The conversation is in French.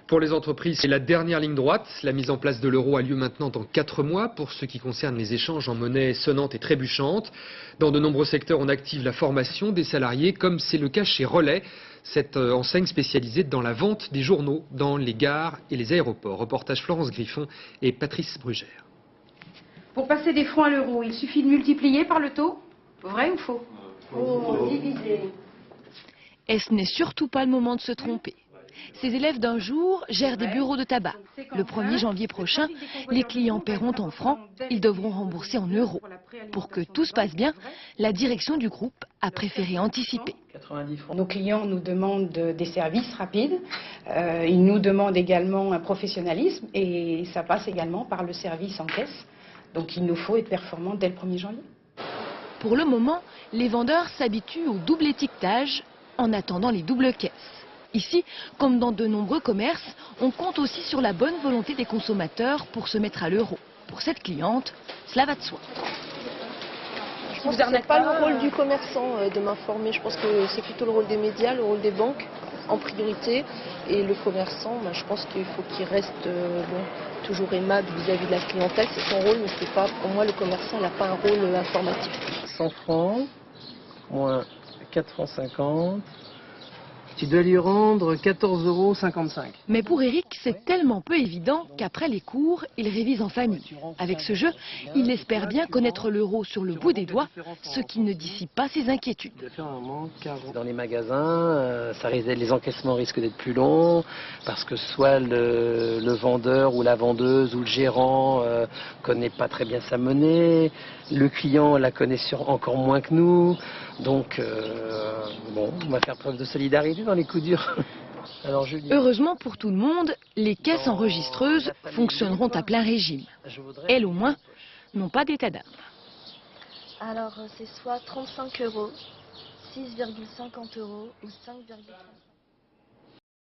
Pour les entreprises, c'est la dernière ligne droite. La mise en place de l'euro a lieu maintenant dans 4 mois pour ce qui concerne les échanges en monnaie sonnante et trébuchante. Dans de nombreux secteurs, on active la formation des salariés, comme c'est le cas chez Relais, cette enseigne spécialisée dans la vente des journaux dans les gares et les aéroports. Reportage Florence Griffon et Patrice Brugère. Pour passer des francs à l'euro, il suffit de multiplier par le taux? Vrai ou faux? Diviser. Et ce n'est surtout pas le moment de se tromper. Ces élèves d'un jour gèrent des bureaux de tabac. Le 1er janvier prochain, les clients paieront en francs, ils devront rembourser en euros. Pour que tout se passe bien, la direction du groupe a préféré anticiper. Nos clients nous demandent des services rapides, ils nous demandent également un professionnalisme et ça passe également par le service en caisse. Donc il nous faut être performants dès le 1er janvier. Pour le moment, les vendeurs s'habituent au double étiquetage en attendant les doubles caisses. Ici, comme dans de nombreux commerces, on compte aussi sur la bonne volonté des consommateurs pour se mettre à l'euro. Pour cette cliente, cela va de soi. Je pense que ce n'est pas le rôle du commerçant de m'informer. Je pense que c'est plutôt le rôle des médias, le rôle des banques en priorité. Et le commerçant, je pense qu'il faut qu'il reste toujours aimable vis-à-vis de la clientèle. C'est son rôle, mais c'est pas, pour moi, le commerçant n'a pas un rôle informatif. 100 francs, moins 4 francs 50. Tu dois lui rendre 14,55 €. Mais pour Eric, c'est tellement peu évident qu'après les cours, il révise en famille. Avec ce jeu, il espère bien connaître l'euro sur le bout des doigts, ce qui ne dissipe pas ses inquiétudes. Dans les magasins, les encaissements risquent d'être plus longs, parce que soit le vendeur ou la vendeuse ou le gérant connaît pas très bien sa monnaie, le client la connaît encore moins que nous, donc on va faire preuve de solidarité dans les coups durs. Alors, heureusement pour tout le monde, les caisses enregistreuses fonctionneront à plein régime. Elles au moins n'ont pas d'état d'âme. Alors c'est soit 35 €, 6,50 € ou 5,30 €.